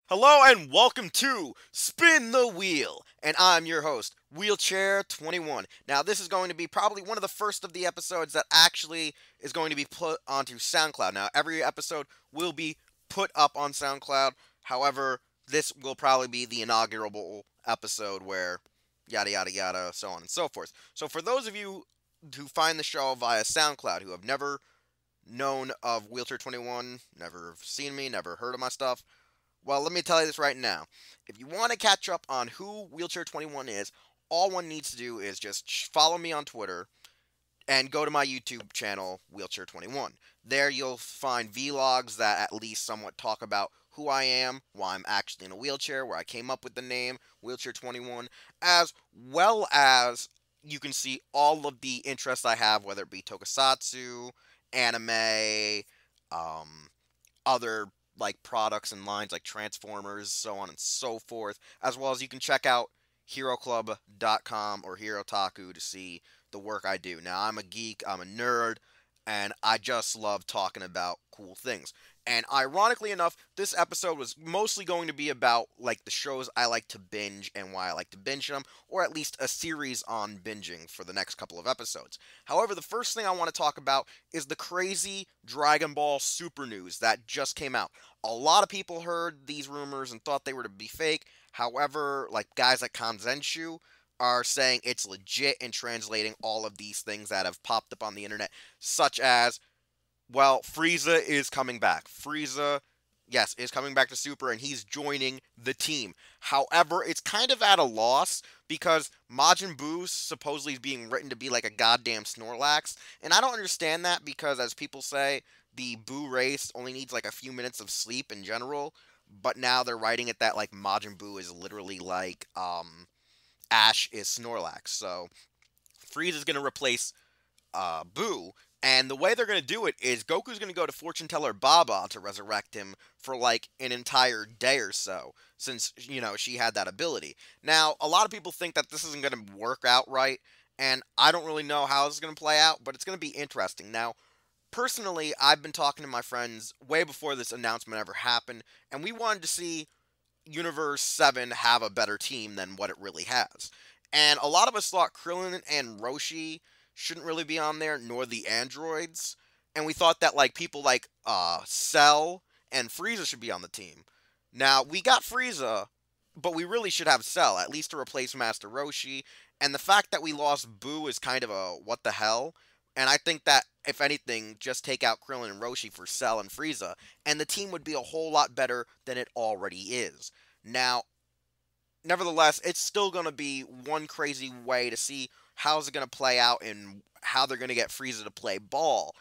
Hello and welcome to Spin the Wheel, and I'm your host, Wheelchair 21. Now, this is going to be probably one of the first of the episodes that actually is going to be put onto SoundCloud. Now, every episode will be put up on SoundCloud. However, this will probably be the inaugural episode where yada yada yada, so on and so forth. So, for those of you who find the show via SoundCloud who have never known of Wheelchair 21, never seen me, never heard of my stuff, well, let me tell you this right now. If you want to catch up on who Wheelchair 21 is, all one needs to do is just follow me on Twitter and go to my YouTube channel, Wheelchair 21. There you'll find vlogs that at least somewhat talk about who I am, why I'm actually in a wheelchair, where I came up with the name Wheelchair 21, as well as you can see all of the interests I have, whether it be tokusatsu, anime, other like products and lines like Transformers, so on and so forth, as well as you can check out HeroClub.com or HeroTaku to see the work I do. Now, I'm a geek, I'm a nerd, and I just love talking about cool things. And ironically enough, this episode was mostly going to be about like the shows I like to binge and why I like to binge them, or at least a series on binging for the next couple of episodes. However, the first thing I want to talk about is the crazy Dragon Ball Super news that just came out. A lot of people heard these rumors and thought they were to be fake. However, like guys like Kanzenshu are saying it's legit and translating all of these things that have popped up on the internet, such as, well, Frieza is coming back. Frieza, yes, is coming back to Super, and he's joining the team. However, it's kind of at a loss because Majin Buu supposedly is being written to be like a goddamn Snorlax, and I don't understand that because, as people say, the Buu race only needs like a few minutes of sleep in general, but now they're writing it that like Majin Buu is literally like Ash is Snorlax. So Frieza's gonna replace Boo. And the way they're going to do it is Goku's going to go to fortune teller Baba to resurrect him for like an entire day or so, since, she had that ability. Now, a lot of people think that this isn't going to work out right, and I don't really know how this is going to play out, but it's going to be interesting. Now, personally, I've been talking to my friends way before this announcement ever happened, and we wanted to see Universe 7 have a better team than what it really has. And a lot of us thought Krillin and Roshi shouldn't really be on there, nor the androids. And we thought that like people like Cell and Frieza should be on the team. Now we got Frieza, but we really should have Cell at least to replace Master Roshi. And the fact that we lost Boo is kind of a what the hell. And I think that if anything, just take out Krillin and Roshi for Cell and Frieza, and the team would be a whole lot better than it already is. Now, nevertheless, it's still going to be one crazy way to see how's it going to play out and how they're going to get Frieza to play ball.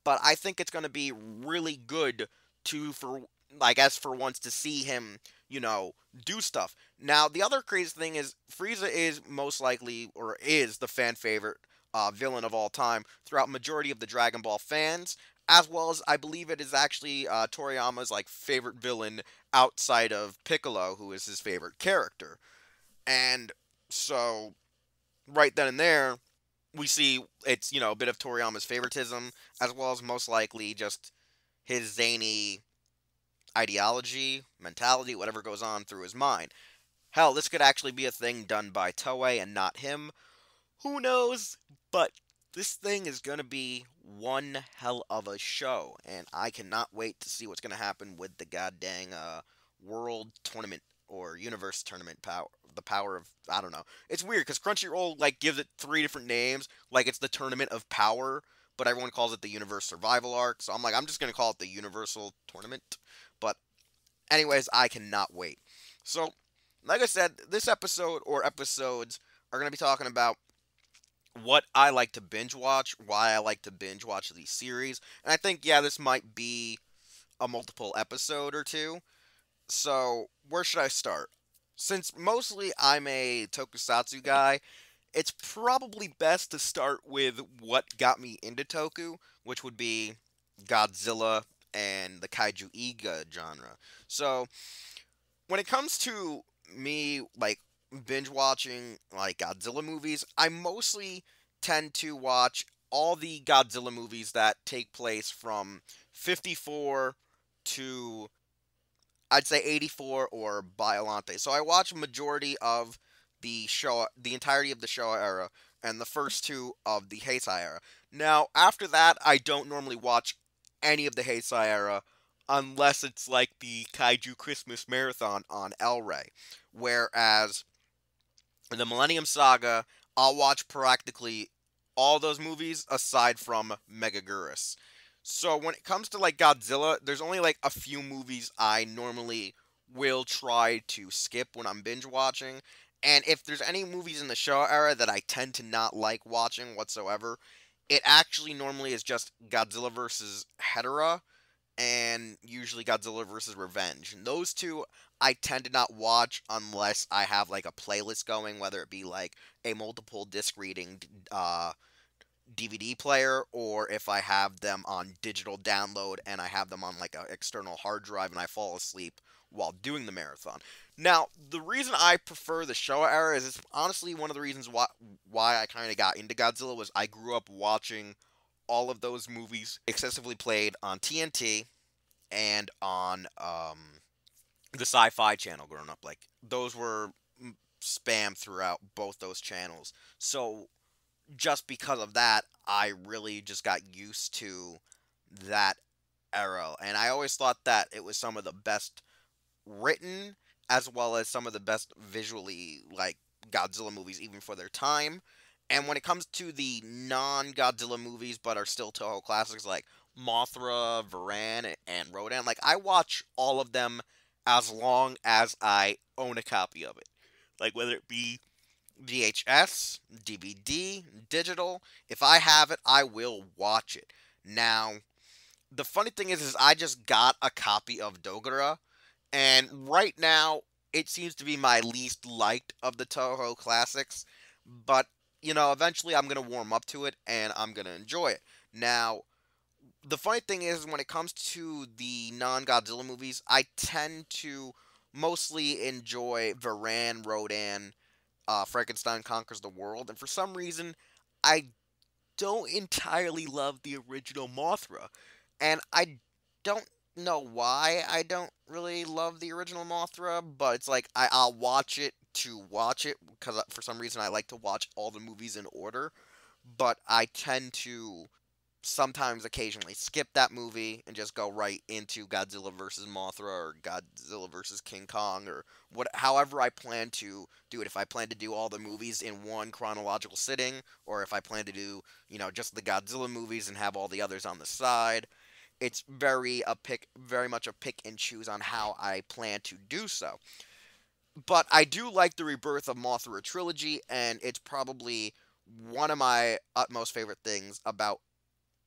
But I think it's going to be really good for I guess for once to see him, do stuff. Now, the other crazy thing is Frieza is most likely or is the fan favorite villain of all time throughout majority of the Dragon Ball fans, as well as I believe it is actually Toriyama's like favorite villain outside of Piccolo, who is his favorite character. And so right then and there, we see it's, a bit of Toriyama's favoritism, as well as most likely just his zany ideology, mentality, whatever goes on through his mind. Hell, this could actually be a thing done by Toei and not him. Who knows? But this thing is going to be one hell of a show, and I cannot wait to see what's going to happen with the goddamn World Tournament or Universe Tournament power. The power of, I don't know. It's weird because Crunchyroll like gives it three different names, like it's the Tournament of Power, but everyone calls it the Universe Survival Arc. So I'm like, I'm just gonna call it the Universal Tournament. But anyways, I cannot wait. So, like I said, this episode or episodes are gonna be talking about what I like to binge watch, why I like to binge watch these series, and I think this might be a multiple episode or two. So, where should I start? Since mostly I'm a tokusatsu guy, it's probably best to start with what got me into toku, which would be Godzilla and the kaiju Iga genre. So, when it comes to me like binge watching like Godzilla movies, I mostly tend to watch all the Godzilla movies that take place from 54 to I'd say 84 or Biolante. So I watched majority of the show, the entirety of the Showa era, and the first two of the Heisei era. Now, after that, I don't normally watch any of the Heisei era unless it's like the Kaiju Christmas Marathon on El Rey. Whereas the Millennium Saga, I'll watch practically all those movies aside from Megaguirus. So when it comes to like Godzilla, there's only like a few movies I normally will try to skip when I'm binge watching. And if there's any movies in the Showa era that I tend to not like watching whatsoever, it actually normally is just Godzilla versus Hedorah and usually Godzilla vs. Revenge. And those two I tend to not watch unless I have like a playlist going, whether it be like a multiple disc reading DVD player, or if I have them on digital download and I have them on like an external hard drive and I fall asleep while doing the marathon. Now, the reason I prefer the Showa era is it's honestly one of the reasons why I kind of got into Godzilla was I grew up watching all of those movies excessively played on TNT and on the Sci-Fi Channel growing up. Like those were spam throughout both those channels. So just because of that, I really just got used to that era, and I always thought that it was some of the best written as well as some of the best visually like Godzilla movies even for their time. And when it comes to the non-Godzilla movies but are still Toho classics like Mothra, Varan, and Rodan, like I watch all of them as long as I own a copy of it. Like whether it be VHS, DVD, digital, if I have it, I will watch it. Now, the funny thing is I just got a copy of Dogura, and right now, it seems to be my least liked of the Toho classics. But, eventually I'm going to warm up to it and I'm going to enjoy it. Now, the funny thing is, when it comes to the non Godzilla movies, I tend to mostly enjoy Varan, Rodan, Frankenstein Conquers the World. And for some reason, I don't entirely love the original Mothra. And I don't know why I don't really love the original Mothra, but it's like I'll watch it to watch it because for some reason I like to watch all the movies in order. But I tend to sometimes occasionally skip that movie and just go right into Godzilla versus Mothra or Godzilla versus King Kong or however I plan to do it. If I plan to do all the movies in one chronological sitting or if I plan to do, just the Godzilla movies and have all the others on the side. It's very much a pick and choose on how I plan to do so. But I do like the Rebirth of Mothra trilogy, and it's probably one of my utmost favorite things about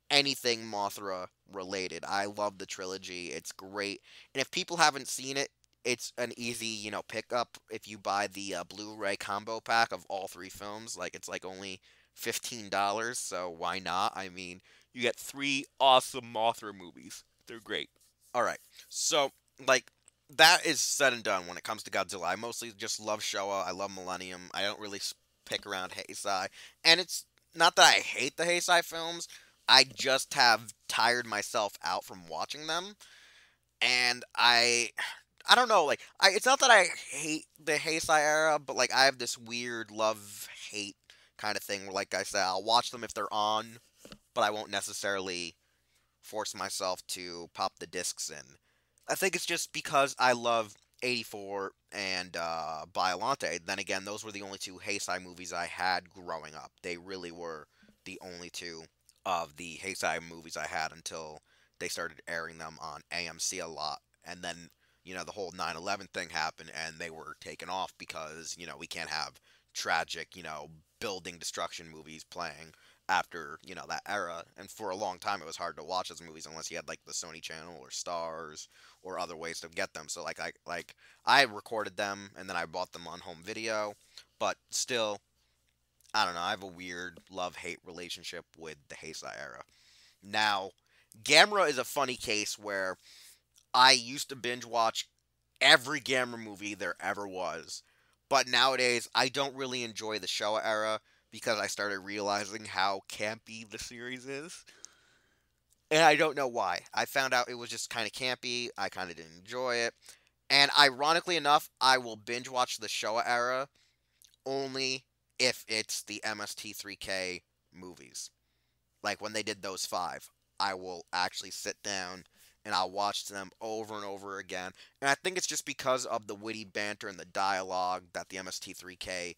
anything Mothra related. I love the trilogy. It's great. And if people haven't seen it, it's an easy, pickup if you buy the Blu-ray combo pack of all three films. Like it's like only $15, so why not? I mean, you get three awesome Mothra movies. They're great. All right. So, like that is said and done when it comes to Godzilla. I mostly just love Showa. I love Millennium. I don't really pick around Heisei. And it's not that I hate the Heisei films. I just have tired myself out from watching them, and I don't know, like it's not that I hate the Heisei era, but like I have this weird love hate kind of thing where, like I said, I'll watch them if they're on, but I won't necessarily force myself to pop the discs in. I think it's just because I love 84 and Biolante. Then again, those were the only two Heisei movies I had growing up. They really were the only two of the Heisei movies I had until they started airing them on AMC a lot. And then, the whole 9/11 thing happened and they were taken off because, we can't have tragic, building destruction movies playing after, that era. And for a long time, it was hard to watch those movies unless you had like the Sony Channel or Stars or other ways to get them. So I recorded them and then I bought them on home video, but still I don't know. I have a weird love-hate relationship with the Heisei era. Now, Gamera is a funny case where I used to binge watch every Gamera movie there ever was, but nowadays I don't really enjoy the Showa era because I started realizing how campy the series is. And I don't know why. I found out it was just kind of campy. I kind of didn't enjoy it. And ironically enough, I will binge watch the Showa era only if it's the MST3K movies. Like when they did those five, I will actually sit down and I'll watch them over and over again. And I think it's just because of the witty banter and the dialogue that the MST3K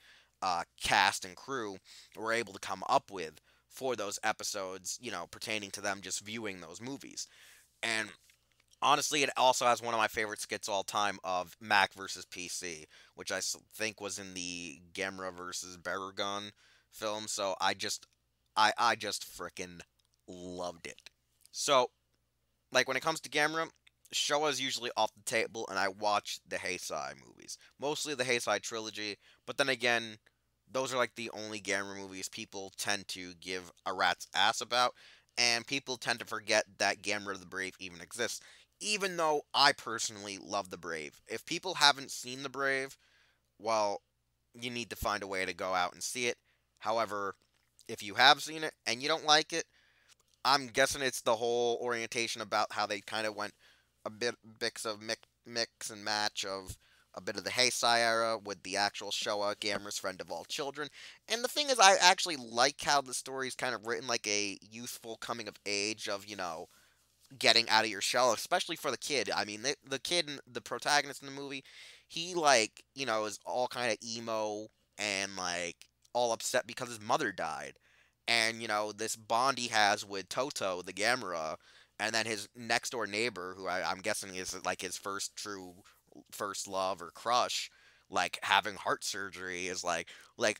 cast and crew were able to come up with for those episodes, pertaining to them just viewing those movies. And honestly, it also has one of my favorite skits all time of Mac versus PC, which think was in the Gamera versus Baragon film. So I just frickin' loved it. So, like when it comes to Gamera, Showa is usually off the table, and I watch the Heisei movies, mostly the Heisei trilogy. But then again, those are like the only Gamera movies people tend to give a rat's ass about, and people tend to forget that Gamera the Brave even exists. Even though I personally love the Brave, if people haven't seen the Brave, well, you need to find a way to go out and see it. However, if you have seen it and you don't like it, I'm guessing it's the whole orientation about how they kind of went a bit mix of mix and match of a bit of the Heisei era with the actual Showa, Gamera's friend of all children. And the thing is, I actually like how the story is kind of written like a youthful coming of age of, getting out of your shell, especially for the kid. I mean, the kid, the protagonist in the movie, he like is all kind of emo and like all upset because his mother died, and this bond he has with Toto, the Gamera, and then his next door neighbor, who I'm guessing is like his first true first love or crush, like having heart surgery is like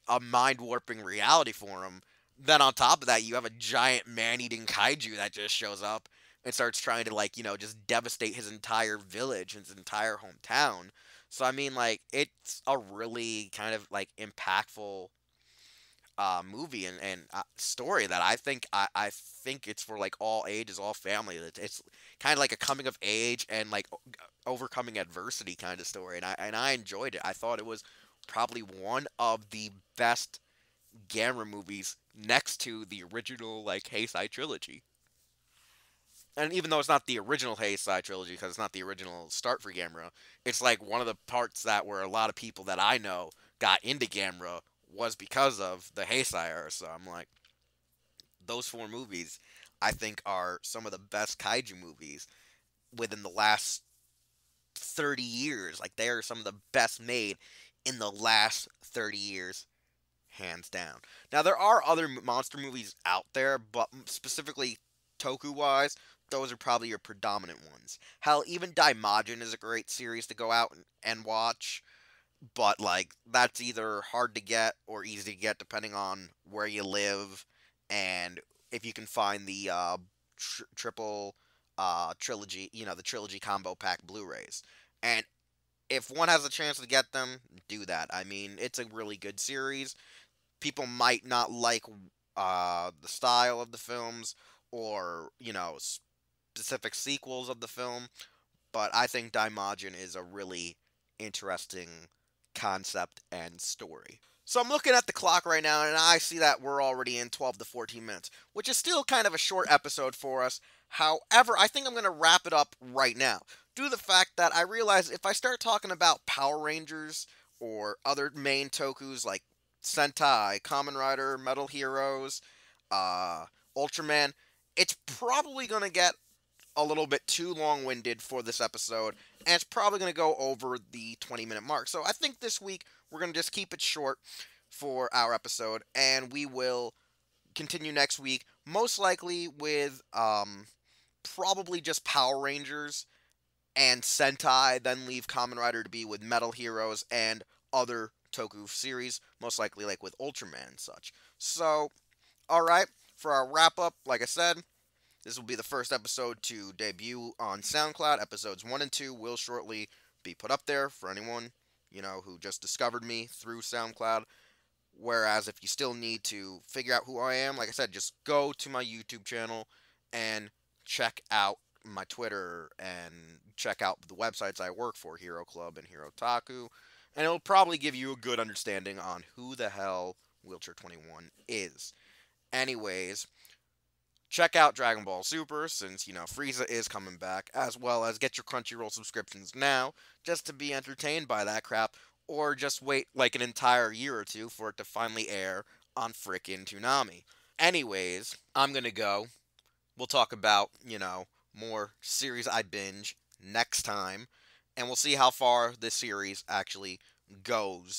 a mind warping reality for him. Then on top of that, you have a giant man eating kaiju that just shows up and starts trying to like just devastate his entire village, his entire hometown. So I mean, like it's a really kind of like impactful movie and story that I think it's for like all ages, all family. It's kind of like a coming of age and like overcoming adversity kind of story, and I enjoyed it. I thought it was probably one of the best Gamera movies next to the original like Heisei trilogy. And even though it's not the original Heisei trilogy, because it's not the original start for Gamera, it's like one of the parts that where a lot of people that I know got into Gamera was because of the Heisei era. So I'm like, those four movies, I think, are some of the best kaiju movies within the last 30 years. Like, they are some of the best made in the last 30 years, hands down. Now, there are other monster movies out there, but specifically Toku wise, those are probably your predominant ones. Hell, even Daimajin is a great series to go out and watch, but like that's either hard to get or easy to get depending on where you live and if you can find the triple trilogy, the trilogy combo pack Blu-rays. And if one has a chance to get them, do that. I mean, it's a really good series. People might not like the style of the films or specific sequels of the film, but I think Daimajin is a really interesting concept and story. So I'm looking at the clock right now, and I see that we're already in 12 to 14 minutes, which is still kind of a short episode for us. However, I think I'm going to wrap it up right now, due to the fact that I realize if I start talking about Power Rangers or other main tokus like Sentai, Kamen Rider, Metal Heroes, uh, Ultraman, it's probably going to get a little bit too long winded for this episode, and it's probably going to go over the 20-minute mark. So I think this week we're going to just keep it short for our episode, and we will continue next week, most likely with probably just Power Rangers and Sentai, then leave Kamen Rider to be with Metal Heroes and other Toku series, most likely like with Ultraman and such. So, alright, for our wrap up, like I said, this will be the first episode to debut on SoundCloud. Episodes 1 and 2 will shortly be put up there for anyone, who just discovered me through SoundCloud. Whereas if you still need to figure out who I am, like I said, just go to my YouTube channel and check out my Twitter and check out the websites I work for, Hero Club and Hero Taku. And it'll probably give you a good understanding on who the hell Wheelchair 21 is. Anyways, check out Dragon Ball Super since, Frieza is coming back, as well as get your Crunchyroll subscriptions now just to be entertained by that crap, or just wait like an entire year or two for it to finally air on frickin' Toonami. Anyways, I'm gonna go. We'll talk about, more series I binge next time, and we'll see how far this series actually goes.